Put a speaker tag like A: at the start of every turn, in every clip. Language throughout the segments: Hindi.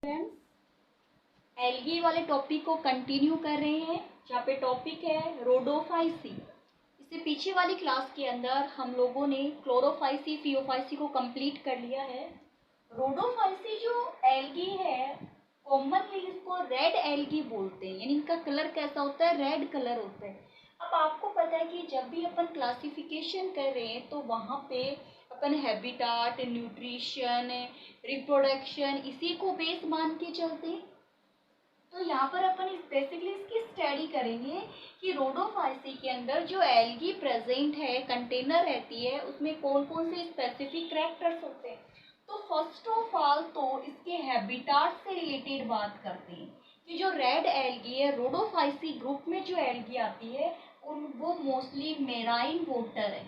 A: फ्रेंड्स, एल्गी वाले टॉपिक को कंटिन्यू कर रहे हैं जहाँ पे टॉपिक है रोडोफाइसी। इससे पीछे वाली क्लास के अंदर हम लोगों ने क्लोरोफाइसी फियोफाइसी को कंप्लीट कर लिया है। रोडोफाइसी जो एल्गी है कॉमनली इसको रेड एल्गी बोलते हैं, यानी इनका कलर कैसा होता है, रेड कलर होता है। अब आपको पता है कि जब भी अपन क्लासिफिकेशन कर रहे हैं तो वहाँ पे अपन हैबिटाट, न्यूट्रिशन, रिप्रोडक्शन इसी को बेस मान के चलते हैं। तो यहाँ पर अपन बेसिकली इसकी स्टडी करेंगे कि रोडोफाइसी के अंदर जो एल्गी प्रेजेंट है, कंटेनर रहती है, उसमें कौन कौन से स्पेसिफिक कैरेक्टर्स होते हैं। तो फर्स्ट ऑफ ऑल तो इसके हैबिटाट से रिलेटेड बात करते हैं कि जो रेड एल्गी है, रोडोफाइसी ग्रुप में जो एल्गी आती है वो मोस्टली मेराइन वोटर है,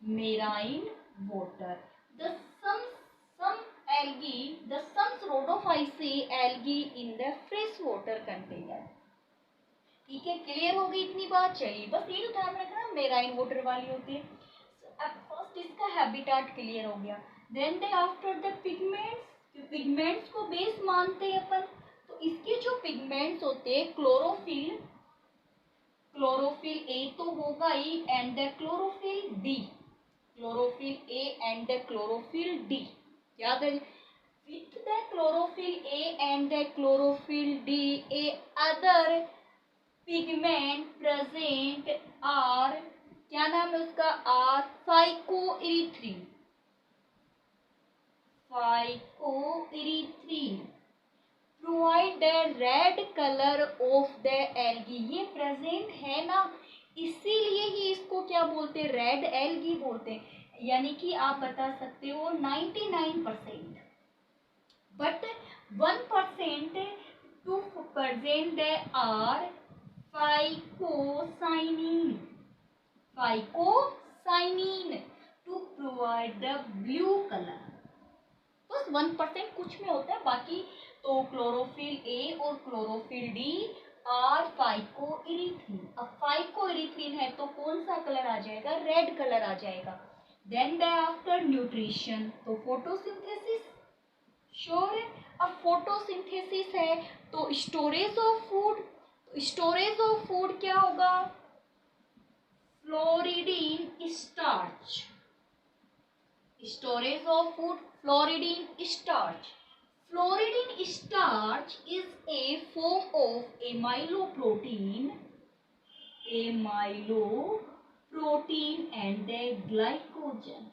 A: marine water. Some algae, some rhodophyceae algae in the fresh water container. ठीक है, क्लियर हो गई इतनी बात। चलिए बस ये ध्यान रखना, मेराइन वाटर वाली होती है। अब फर्स्ट इसका हैबिटाट क्लियर हो गया। Then they after the pigments, pigments को बेस मानते हैं अपन। तो इसके जो पिगमेंट्स होते हैं क्लोरोफिल, क्लोरोफिल ए तो होगा ही, and the chlorophyll D, chlorophyll A and the chlorophyll D. याद है, with the chlorophyll A and the chlorophyll D, a other pigment present are, क्या नाम है उसका, are phycoerythrin, phycoerythrin provide the red color of the algae. ये present है ना, इसीलिए ही इसको क्या बोलते हैं, रेड एल्गी बोलते हैं। यानी कि आप बता सकते हो 99%, but 1% to present are phycocyanin, phycocyanin to provide the blue colour. बस 1% कुछ में होता है, बाकी तो क्लोरोफिल ए और क्लोरोफिल डी आर फाइकोइरिथ्रिन। अब फाइकोइरिथ्रिन है तो कौन सा कलर आ जाएगा, रेड कलर आ जाएगा। देन आफ्टर न्यूट्रिशन, तो फोटोसिंथेसिस, श्योर है। अब फोटोसिंथेसिस है तो storage of food, storage of food क्या होगा, floridean starch, storage of food floridean starch. Floridine starch is a form of amyloprotein, and the glycogen.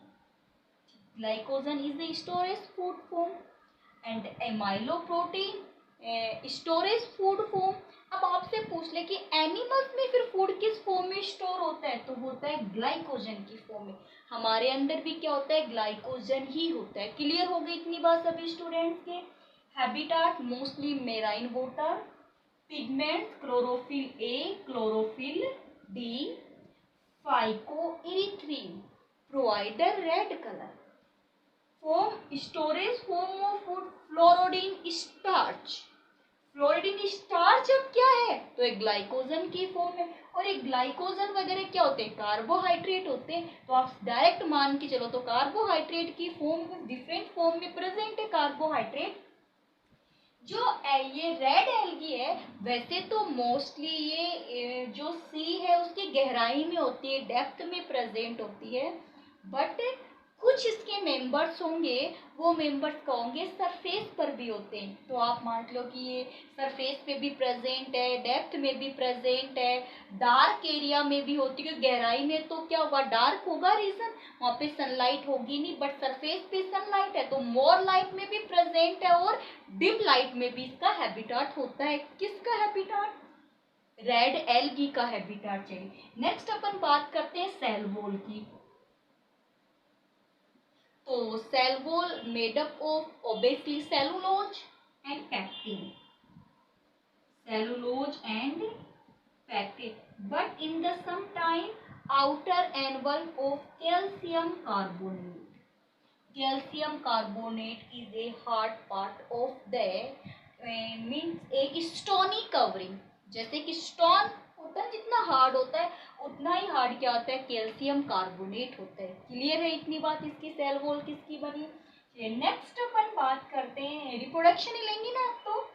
A: Glycogen is the storage food form and amyloprotein storage food form. अब आपसे पूछ ले कि एनिमल्स में फिर फूड किस फॉर्म में स्टोर होता है, तो होता है ग्लाइकोजन की फॉर्म में। हमारे अंदर भी क्या होता है, ग्लाइकोजन ही होता है। क्लियर हो गई इतनी बात सभी स्टूडेंट्स के। Habitat mostly marine water, pigments chlorophyll A, chlorophyll D, phycoerythrin provide the red colour. Form storage form of food floridean starch. Floridean starch अब क्या है, तो एक ग्लाइकोजन की फॉर्म है, और एक ग्लाइकोजन वगैरह क्या होते हैं, कार्बोहाइड्रेट होते हैं। तो आप डायरेक्ट मान के चलो तो कार्बोहाइड्रेट की फॉर्म में, डिफरेंट फॉर्म में प्रेजेंट है कार्बोहाइड्रेट। जो ये रेड एल्गी है वैसे तो मोस्टली ये जो सी है उसकी गहराई में होती है, डेप्थ में प्रेजेंट होती है, बट कुछ इसके मेंबर्स होंगे, वो मेंबर्स का होंगे सरफेस पर भी होते हैं। तो आप मान लो कि ये सरफेस पे भी प्रेजेंट है, डेप्थ में भी प्रेजेंट है, डार्क एरिया में भी होती है। गहराई में तो क्या होगा, डार्क होगा रीजन, वहाँ पे सनलाइट होगी नहीं, बट सरफेस पे सनलाइट है तो मोर लाइट में भी प्रेजेंट है, और डिम लाइट में भी इसका हैबिटाट होता है। किसका हैबिटाट, रेड एल्गी का हैबिटाट चाहिए। नेक्स्ट अपन बात करते हैं सेल वॉल की। तो cell wall made up of obviously cellulose and pectin, cellulose and pectin, but in the same time outer envelope of calcium carbonate. Calcium carbonate is a hard part of the means एक stony covering, जैसे कि स्टोन होता है जितना हार्ड होता है उतना ही हार्ड क्या होता है, कैल्शियम कार्बोनेट होता है। क्लियर है इतनी बात इसकी, सेल वॉल किसकी बनी, नेक्स्ट अपन बात करते हैं, रिप्रोडक्शन ही लेंगे ना आप, तो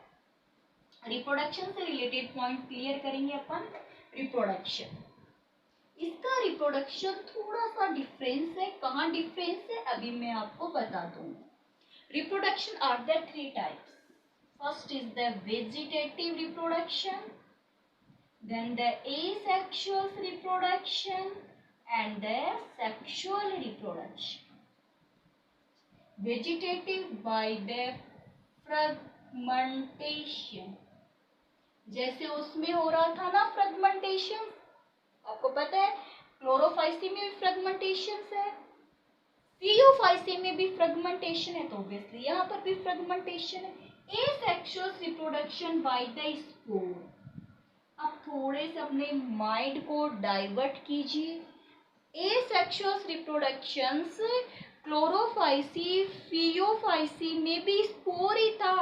A: रिप्रोडक्शन से रिलेटेड पॉइंट क्लियर करेंगे अपन। रिप्रोडक्शन, इसका रिप्रोडक्शन थोड़ा सा डिफरेंस है। कहाँ डिफरेंस है अभी मैं आपको बता दूंगी। Reproduction are the three types. First is the vegetative reproduction, then the asexual reproduction, and the sexual reproduction. Vegetative by the fragmentation, जैसे उसमें हो रहा था ना फ्रेगमेंटेशन, आपको पता है क्लोरोफाइसी में भी फ्रेगमेंटेशन है, फियोफाइसी में भी फ्रेगमेंटेशन है, तो ऑब्वियसली यहाँ पर भी फ्रेगमेंटेशन है। Asexual reproduction by the spore. अब थोड़े से अपने माइंड को डाइवर्ट कीजिए। एसेक्सुअल रिप्रोडक्शंस क्लोरोफाइसी फियोफाइसी में भी स्पोर ही था,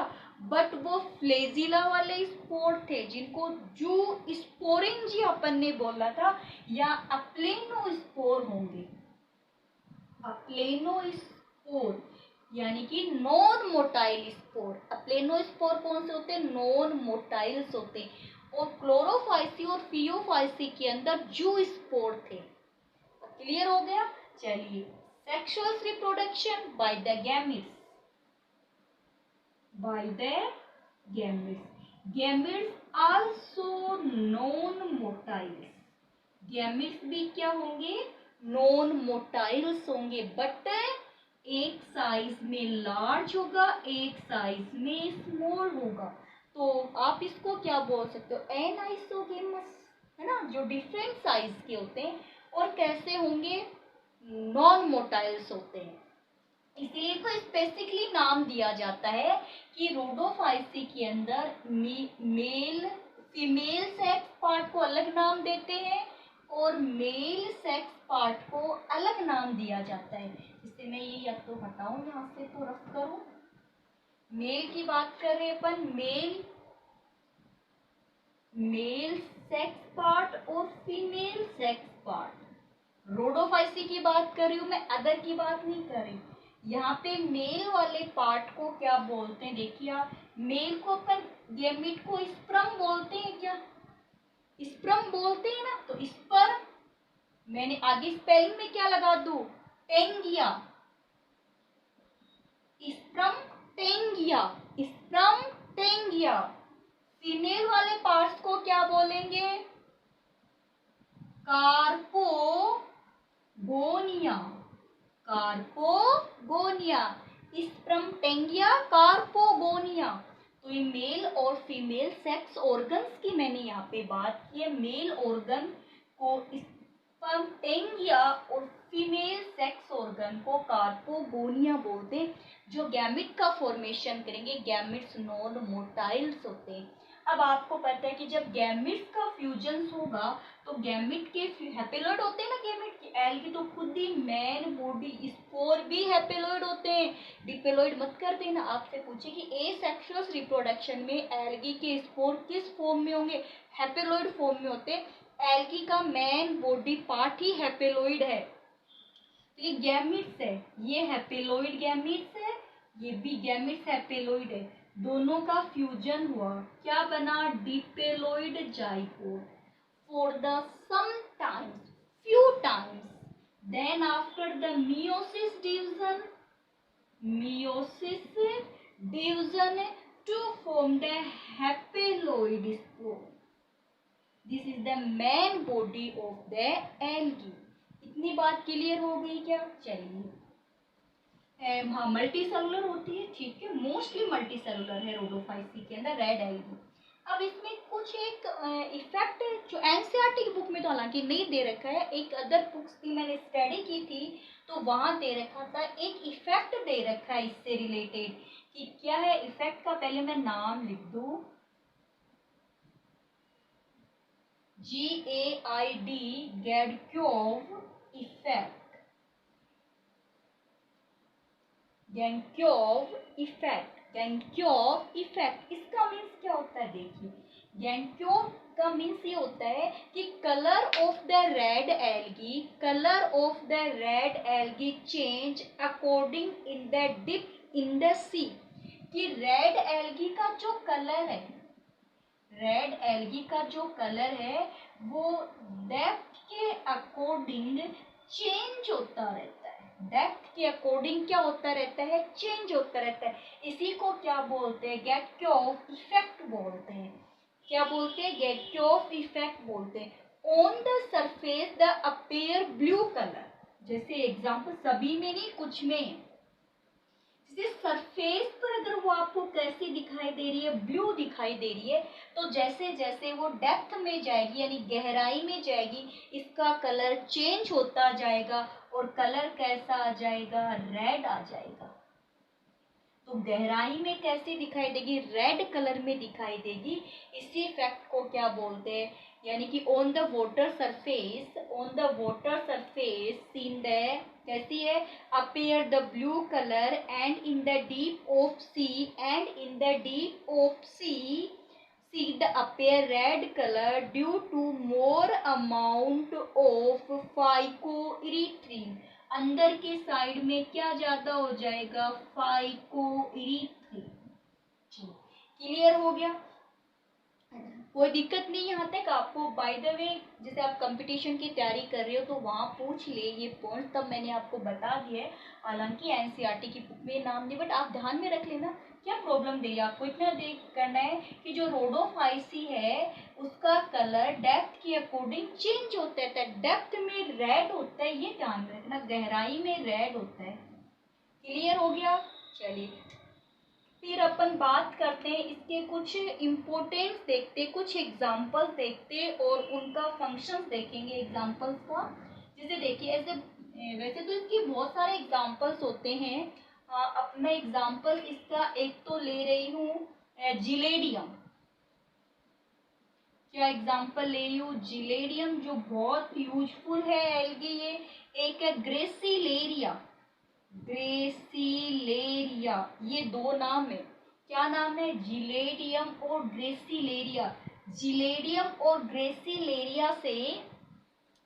A: बट वो फ्लेजिला वाले स्पोर थे जिनको जू स्पोरिंग अपन ने बोला था, या अप्लेनो स्पोर होंगे। अप्लेनोस्पोर यानी कि नॉन मोटाइल स्पोर। अप्लेनोस्पोर कौन से होते हैं? नॉन मोटाइल्स होते हैं। और क्लोरोफाइसी और फियोफाइसी के अंदर जू स्पोर थे। क्लियर हो गया? चलिए, sexual reproduction by the gametes, by the gametes. Gametes also non motiles. Gametes भी क्या होंगे? नॉन मोटाइल्स होंगे, बट एक साइज में लार्ज होगा, एक साइज में स्मॉल होगा। तो आप इसको क्या बोल सकते हो? एनाइसोगेमस, है ना, जो डिफरेंट साइज के होते हैं। और कैसे होंगे? नॉन मोटाइल्स होते हैं। इसलिए को स्पेसिफिकली नाम दिया जाता है कि रोडोफाइसी के अंदर मेल फीमेल सेक्स पार्ट को अलग नाम देते हैं और मेल सेक्स पार्ट को अलग नाम दिया जाता है। जिससे मैं ये या तो हटाऊं यहाँ से तो रफ करूं। मेल की बात कर रहे अपन, मेल सेक्स पार्ट और फीमेल सेक्स पार्ट। रोडोफाइसी की बात कर रही हूं मैं, अदर की बात नहीं कर रही। यहाँ पे मेल वाले पार्ट को क्या बोलते हैं? देखिए आप, मेल को अपन गैमीट को स्पर्म बोलते हैं क्या? स्पर्म बोलते हैं ना। तो स्पर्म मैंने आगे स्पेलिंग में क्या लगा दूं? टेंगिया। Spermatangia, spermatangia. Female वाले पार्ट्स को क्या बोलेंगे? Carpogonia, carpogonia. Spermatangia, carpogonia. तो ये मेल और फीमेल सेक्स ऑर्गन्स की मैंने यहाँ पे बात की है। मेल ऑर्गन को स्पर्म टेंगिया और फीमेल सेक्स ऑर्गन को कार्पोगोनिया बोलते हैं, जो गैमिट का फॉर्मेशन करेंगे। गैमिट्स नॉन मोटाइल्स होते हैं। अब आपको पता है कि जब गैमिट्स का फ्यूजन होगा तो गैमिट के हैपेलॉइड होते हैं ना, गैमिट की एल्गी तो खुद ही मैन बॉडी स्पोर भी हैपेलॉइड होते हैं। डिपेलॉइड मत कर देना। आपसे पूछे कि एसेक्सुअल रिप्रोडक्शन में एल्गी के स्पोर किस फॉर्म में होंगे? हैपेलॉइड फॉर्म में होते हैं। एल्गी का मेन बॉडी पार्ट ही हैपेलॉइड है। तो ये गैमिट्स है, ये हैपेलॉइड गैमिट्स है, ये भी गैमिट्स हैपेलॉइड है। दोनों का फ्यूजन हुआ, क्या बना? डिपेलॉइड zygote. For the sometimes few times, then after the meiosis division to form the haploid spore. This is the main body of the algae. इतनी बात क्लियर हो गई क्या? चलिए, हाँ मल्टी सेलुलर होती है, ठीक है, मोस्टली मल्टी सेलुलर है रोडोफाइसी के अंदर रेड एल्गी। अब इसमें कुछ एक इफेक्ट जो एनसीईआरटी की बुक में तो हालांकि नहीं दे रखा है, एक अदर बुक्स की मैंने स्टडी की थी तो वहां दे रखा था। एक इफेक्ट दे रखा है इससे रिलेटेड, कि क्या है इफेक्ट का पहले मैं नाम लिख दूं। GAID, Gaidukov effect, Gaidukov effect. Gaidukov effect इसका मीन्स क्या होता है? देखिए, गैडक्योव का मीन्स ये होता है कि colour of the red algae, colour of the red algae change according in the dip in the sea, कि रेड एल्गी का जो कलर है, रेड एल्गी का जो कलर है वो डेप्थ के अकॉर्डिंग चेंज होता रहता है। डेप्थ के अकॉर्डिंग क्या होता रहता है, चेंज होता रहता है। इसी को क्या बोलते हैं, गेट-ऑफ इफेक्ट बोलते हैं। क्या बोलते हैं, गेट-ऑफ इफेक्ट बोलते हैं। On the surface the appear blue colour, जैसे एग्जांपल सभी में नहीं कुछ में है, जैसे सरफेस पर अगर वो आपको कैसी दिखाई दे रही है, ब्लू दिखाई दे रही है, तो जैसे जैसे वो डेप्थ में जाएगी यानी गहराई में जाएगी, इसका कलर चेंज होता जाएगा और कलर कैसा आ जाएगा, रेड आ जाएगा। तो गहराई में कैसे दिखाई देगी, रेड कलर में दिखाई देगी। इसी इफेक्ट को क्या बोलते हैं, यानी कि on the water surface, on the water surface seen the, कैसी है, appear the blue colour and in the deep of sea, and in the deep of sea see the appear red color due to more amount of phycoerythrin, अंदर के साइड में क्या ज्यादा हो जाएगा, फाइकोइरिथ्रिन। क्लियर हो गया, कोई दिक्कत नहीं यहाँ तक आपको। बाय द वे जैसे आप कंपटीशन की तैयारी कर रहे हो तो वहाँ पूछ ले ये पॉइंट, तब मैंने आपको बता दिया है। हालांकि एनसीईआरटी की बुक में नाम नहीं, बट आप ध्यान में रख लेना क्या प्रॉब्लम दे रही है आपको। इतना देख करना है कि जो रोडोफाइसी है उसका कलर डेप्थ के अकॉर्डिंग चेंज होता है। डेप्थ में रेड होता है, ये ध्यान में रखना, गहराई में रेड होता है। क्लियर हो गया, चलिए फिर अपन बात करते हैं इसके कुछ इम्पोर्टेंस देखते, कुछ एग्जाम्पल्स देखते और उनका फंक्शंस देखेंगे एग्जाम्पल्स का। जैसे देखिए ऐसे वैसे तो इसके बहुत सारे एग्जाम्पल्स होते हैं। अब मैं एग्जाम्पल इसका एक तो ले रही हूँ जिलेडियम। क्या एग्जाम्पल ले रही हूँ, जिलेडियम जो बहुत यूजफुल है एल्गी। ये एक है ग्रेसिलेरिया, ग्रेसिलेरिया, ये दो नाम है। क्या नाम है, जिलेडियम और ग्रेसिलेरिया। जिलेडियम और ग्रेसिलेरिया से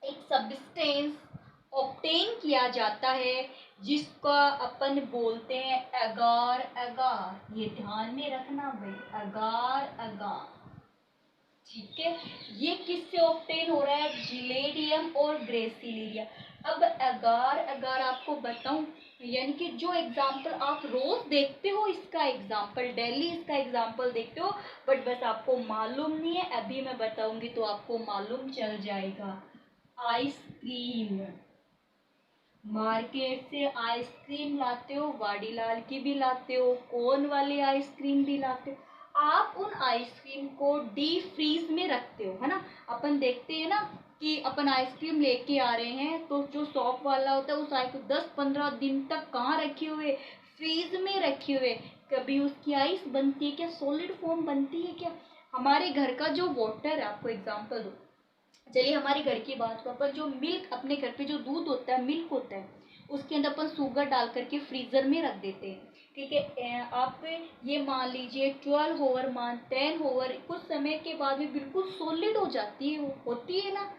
A: एक सब्सटेंस ऑब्टेन किया जाता है जिसका अपन बोलते हैं एगार एगार। ये ध्यान में रखना भाई, एगार एगार, ठीक है। ये किससे ऑब्टेन हो रहा है, जिलेडियम और ग्रेसिलेरिया। अब एगार एगार आपको बताऊं, यानी कि जो एग्जाम्पल आप रोज देखते हो इसका एग्जाम्पल, डेली इसका एग्जाम्पल देखते हो, बट बस आपको मालूम नहीं है। अभी मैं बताऊंगी तो आपको मालूम चल जाएगा। आइसक्रीम, मार्केट से आइसक्रीम लाते हो, वाडीलाल की भी लाते हो, कोन वाली आइसक्रीम भी लाते हो। आप उन आइसक्रीम को डीप फ्रीज में रखते हो, है ना। अपन देखते हैं ना कि अपन आइसक्रीम लेके आ रहे हैं तो जो शॉप वाला होता है उस आइसक्रीम 10-15 दिन तक कहाँ रखे हुए, फ्रीज में रखे हुए। कभी उसकी आइस बनती है क्या, सॉलिड फॉर्म बनती है क्या। हमारे घर का जो वाटर है, आपको एग्जाम्पल दो, चलिए हमारे घर की बात को, अपन जो मिल्क अपने घर पे जो दूध होता है, मिल्क होता है, उसके अंदर अपन शुगर डाल करके फ्रीजर में रख देते हैं, ठीक है। आप ये मान लीजिए 12 ओवर, मान 10 ओवर, कुछ समय के बाद में बिल्कुल सॉलिड हो जाती है, होती है ना।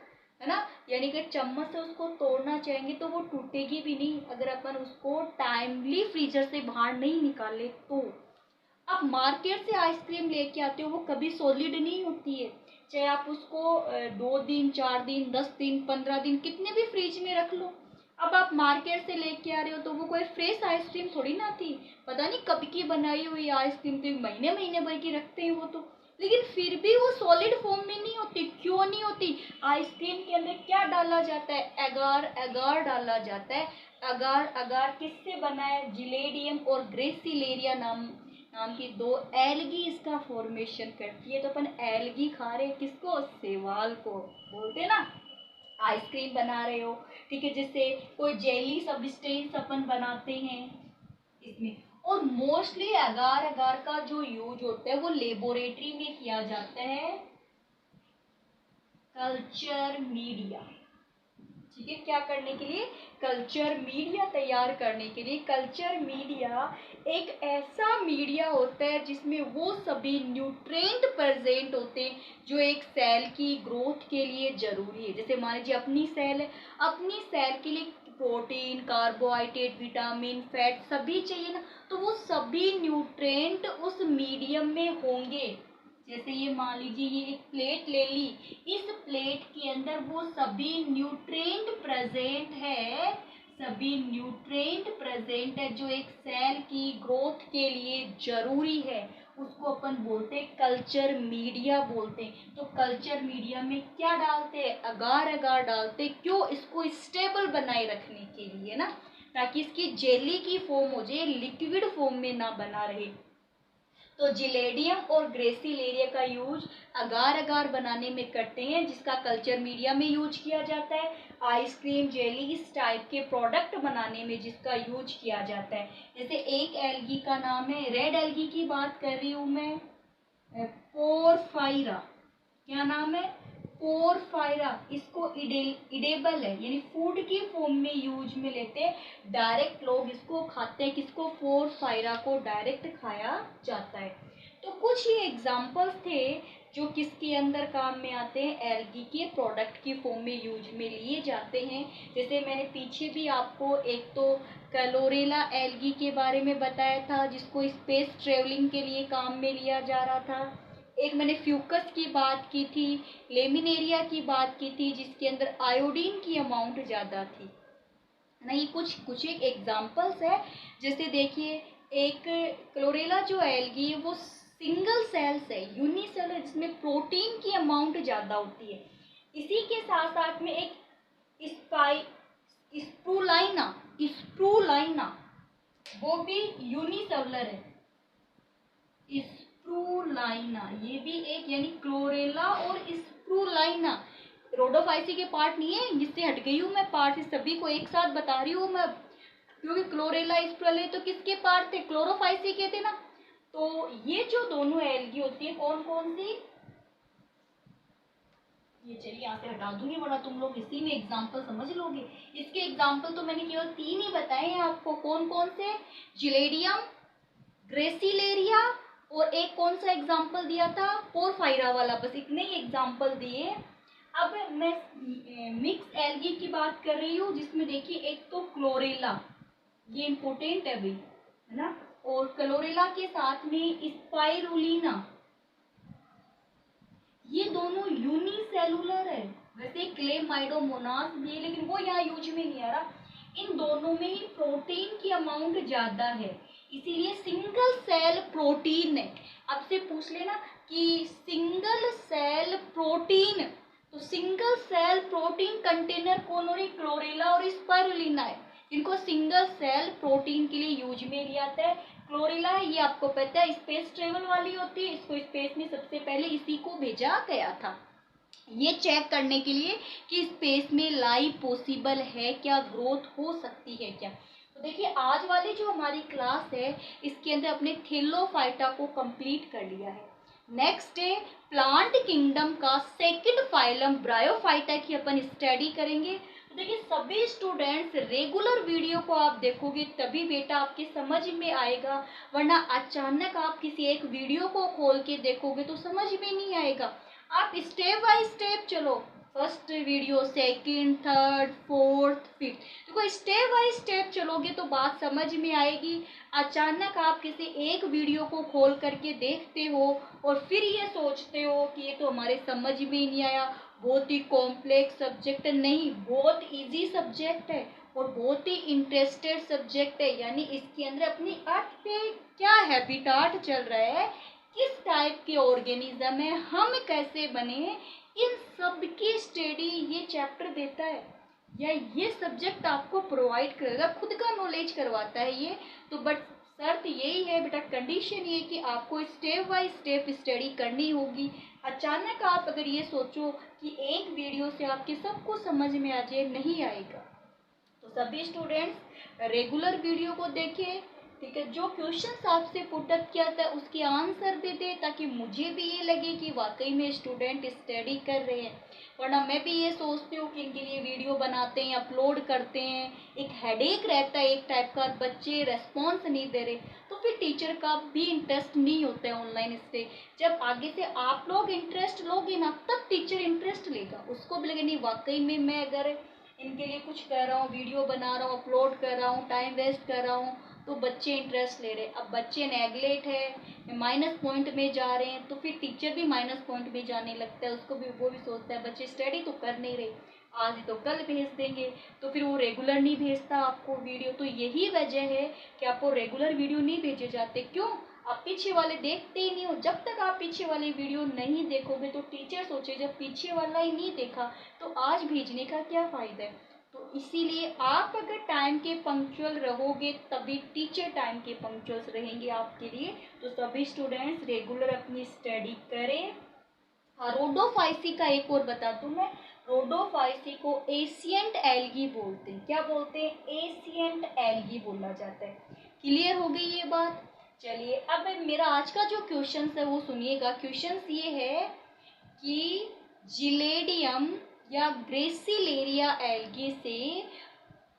A: यानी कि चम्मच से उसको तोड़ना चाहेंगे तो वो टूटेगी भी नहीं अगर अपन उसको टाइमली फ्रीजर से बाहर नहीं निकाले तो। आप मार्केट से आइसक्रीम लेके आते हो, वो कभी सॉलिड नहीं होती है, चाहे आप उसको 2 दिन 4 दिन 10 दिन 15 दिन कितने भी फ्रिज में रख लो। अब आप मार्केट से लेके आ रहे हो तो वो कोई फ्रेश आइसक्रीम थोड़ी ना थी, पता नहीं कब की बनाई हुई आइसक्रीम, तो महीने महीने भर की रखते हैं वो तो, लेकिन फिर भी वो सॉलिड फॉर्म में नहीं होती। क्यों नहीं होती, आइसक्रीम के अंदर क्या डाला जाता है, एगार एगार डाला जाता है। एगार एगार किससे बना है, जिलेडियम और ग्रेसिलेरिया नाम की दो एल्गी इसका फॉर्मेशन करती है। तो अपन एल्गी खा रहे हैं, किसको, सेवाल को बोलते हैं ना। आइसक्रीम बना रहे हो, ठीक है, जिससे कोई जेली सब्सटेंस अपन बनाते हैं इसमें। और मोस्टली एगार एगार का जो यूज होता है वो लेबोरेटरी में किया जाता है, कल्चर मीडिया, ठीक है। क्या करने के लिए, कल्चर मीडिया तैयार करने के लिए। कल्चर मीडिया एक ऐसा मीडिया होता है जिसमें वो सभी न्यूट्रिएंट प्रेजेंट होते हैं जो एक सेल की ग्रोथ के लिए जरूरी है। जैसे मान लीजिए अपनी सेल है, अपनी सेल के लिए प्रोटीन, कार्बोहाइड्रेट, विटामिन, फैट सभी चाहिए ना, तो वो सभी न्यूट्रिएंट उस मीडियम में होंगे। जैसे ये मान लीजिए ये एक प्लेट ले ली, इस प्लेट के अंदर वो सभी न्यूट्रिएंट प्रेजेंट है, सभी न्यूट्रिएंट प्रेजेंट है जो एक सेल की ग्रोथ के लिए जरूरी है। उसको अपन बोलते हैं कल्चर मीडिया बोलते हैं। तो कल्चर मीडिया में क्या डालते हैं, अगार अगार डालते, क्यों, इसको स्टेबल बनाए रखने के लिए ना, ताकि इसकी जेली की फॉर्म हो जाए, लिक्विड फॉर्म में ना बना रहे। तो जिलेडियम और ग्रेसिलेरिया का यूज अगार अगार बनाने में करते हैं, जिसका कल्चर मीडिया में यूज किया जाता है। आइसक्रीम, जेली, इस टाइप के प्रोडक्ट बनाने में जिसका यूज किया जाता है। जैसे एक एल्गी का नाम है, रेड एल्गी की बात कर रही हूँ मैं, पोरफायरा। क्या नाम है, पोरफायरा। इसको इडेबल है, यानी फूड की फॉर्म में यूज में लेते हैं। डायरेक्ट लोग इसको खाते हैं, किसको, पोरफायरा को डायरेक्ट खाया जाता है। तो कुछ ये एग्जाम्पल्स थे जो किसके अंदर काम में आते हैं, एल्गी के प्रोडक्ट की फॉर्म में यूज में लिए जाते हैं। जैसे मैंने पीछे भी आपको एक तो क्लोरेला एल्गी के बारे में बताया था, जिसको स्पेस ट्रेवलिंग के लिए काम में लिया जा रहा था। एक मैंने फ्यूकस की बात की थी, लेमिनेरिया की बात की थी, जिसके अंदर आयोडीन की अमाउंट ज़्यादा थी ना। ये कुछ एक एग्जांपल्स है। जैसे देखिए, एक क्लोरेला जो एल्गी है वो सिंगल सेल्स है, यूनिसेलुलर, जिसमें प्रोटीन की अमाउंट ज़्यादा होती है। इसी के साथ साथ में एक स्प्रूलाइना स्प्रूलाइना वो भी यूनिसेलुलर है। स्प्रूलाइना ये भी एक, यानी क्लोरेला और स्प्रूलाइना रोडोफाइसी के पार्ट नहीं है, जिससे हट गई हूँ मैं पार्ट, से सभी को एक साथ बता रही हूँ मैं, क्योंकि क्लोरेला स्प्रूलाइना तो किसके पार्ट थे, क्लोरोफाइसी के थे ना। तो ये जो दोनों एल्गी होती है कौन कौन सी, ये चलिए यहाँ से हटा दूंगी, वरना तुम लोग इसी में एग्जाम्पल समझ लोगे। इसके एग्जाम्पल तो मैंने केवल 3 ही बताए हैं आपको, कौन कौन से, जिलेडियम, ग्रेसिलेरिया, और एक कौन सा एग्जाम्पल दिया था, पोरफायरा वाला, बस इतने ही एग्जाम्पल दिए। अब मैं मिक्स एल्गी की बात कर रही हूँ, जिसमें देखिए एक तो क्लोरेला, ये इम्पोर्टेंट है भाई, है ना, और क्लोरेला के साथ में स्पाइरुलिना, ये दोनों यूनिसेलुलर है। वैसे क्लेमाइडोमोनास भी है, लेकिन वो यहाँ यूज में नहीं आ रहा। इन दोनों में ही प्रोटीन की अमाउंट ज्यादा है, इसीलिए सिंगल सेल प्रोटीन है। अब से पूछ लेना कि सिंगल सेल प्रोटीन, तो सिंगल सेल प्रोटीन कंटेनर कौन हो रही, क्लोरेला और स्पाइरुलिना है, इनको सिंगल सेल प्रोटीन के लिए यूज में लिया जाता है। क्लोरेला ये आपको पता है स्पेस ट्रेवल वाली होती है, इसको स्पेस में सबसे पहले इसी को भेजा गया था, ये चेक करने के लिए कि स्पेस में लाइफ पॉसिबल है क्या, ग्रोथ हो सकती है क्या। तो देखिए आज वाली जो हमारी क्लास है, इसके अंदर अपने थेलोफाइटा को कंप्लीट कर लिया है। नेक्स्ट है प्लांट किंगडम का सेकंड फाइलम ब्रायोफाइटा की अपन स्टडी करेंगे। तो देखिए सभी स्टूडेंट्स रेगुलर वीडियो को आप देखोगे तभी बेटा आपके समझ में आएगा, वरना अचानक आप किसी एक वीडियो को खोल के देखोगे तो समझ में नहीं आएगा। आप स्टेप बाय स्टेप चलो, first video, second, third, fourth, fifth, देखो स्टेप बाय स्टेप चलोगे तो बात समझ में आएगी। अचानक आप किसी एक वीडियो को खोल करके देखते हो और फिर ये सोचते हो कि ये तो हमारे समझ में ही नहीं आया, बहुत ही कॉम्प्लेक्स सब्जेक्ट है, नहीं, बहुत इजी सब्जेक्ट है और बहुत ही इंटरेस्टेड सब्जेक्ट है। यानी इसके अंदर अपनी अर्थ पे क्या हैबिटाट चल रहा है, किस टाइप के ऑर्गेनिज्म है, हम कैसे बने, इन सब की स्टडी ये चैप्टर देता है, या ये सब्जेक्ट आपको प्रोवाइड करेगा, खुद का नॉलेज करवाता है ये। तो बट शर्त यही है बेटा, कंडीशन ये कि आपको स्टेप बाय स्टेप स्टडी करनी होगी। अचानक आप अगर ये सोचो कि एक वीडियो से आपके सब कुछ समझ में आ जाए, नहीं आएगा। तो सभी स्टूडेंट्स रेगुलर वीडियो को देखें, ठीक है, जो क्वेश्चन आपसे पुटअप किया था उसके आंसर भी दे, ताकि मुझे भी ये लगे कि वाकई में स्टूडेंट स्टडी कर रहे हैं। वरना मैं भी ये सोचती हूँ कि इनके लिए वीडियो बनाते हैं, अपलोड करते हैं, एक हेडेक रहता है एक टाइप का, बच्चे रेस्पॉन्स नहीं दे रहे, तो फिर टीचर का भी इंटरेस्ट नहीं होता है ऑनलाइन से। जब आगे से आप लोग इंटरेस्ट लोगे ना, तब टीचर इंटरेस्ट लेगा, उसको भी लगे नहीं वाकई में मैं अगर इनके लिए कुछ कर रहा हूँ, वीडियो बना रहा हूँ, अपलोड कर रहा हूँ, टाइम वेस्ट कर रहा हूँ, तो बच्चे इंटरेस्ट ले रहे हैं। अब बच्चे नेगलेक्ट है, माइनस पॉइंट में जा रहे हैं, तो फिर टीचर भी माइनस पॉइंट में जाने लगता है, उसको भी वो भी सोचता है बच्चे स्टडी तो कर नहीं रहे, आज ही तो कल भेज देंगे, तो फिर वो रेगुलर नहीं भेजता आपको वीडियो। तो यही वजह है कि आपको रेगुलर वीडियो नहीं भेजे जाते। क्यों? आप पीछे वाले देखते ही नहीं हो। जब तक आप पीछे वाले वीडियो नहीं देखोगे तो टीचर सोचे जब पीछे वाला ही नहीं देखा तो आज भेजने का क्या फ़ायदा है। तो इसीलिए आप अगर टाइम के पंक्चुअल रहोगे तभी टीचर टाइम के पंक्चुअल्स रहेंगे आपके लिए। तो सभी स्टूडेंट्स रेगुलर अपनी स्टडी करें। हाँ, रोडोफाइसी का एक और बता दूं मैं। रोडोफाइसी को एशियंट एल्गी बोलते हैं। क्या बोलते हैं? एशियंट एल्गी बोला जाता है। क्लियर हो गई ये बात? चलिए अब मेरा आज का जो क्वेश्चन है वो सुनिएगा। क्वेश्चन ये है कि जिलेडियम या ग्रेसिलेरिया एल्गी से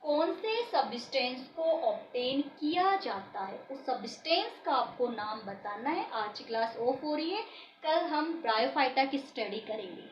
A: कौन से सब्सटेंस को ऑब्टेन किया जाता है, उस सब्सटेंस का आपको नाम बताना है। आज क्लास ऑफ हो रही है, कल हम ब्रायोफाइटा की स्टडी करेंगे।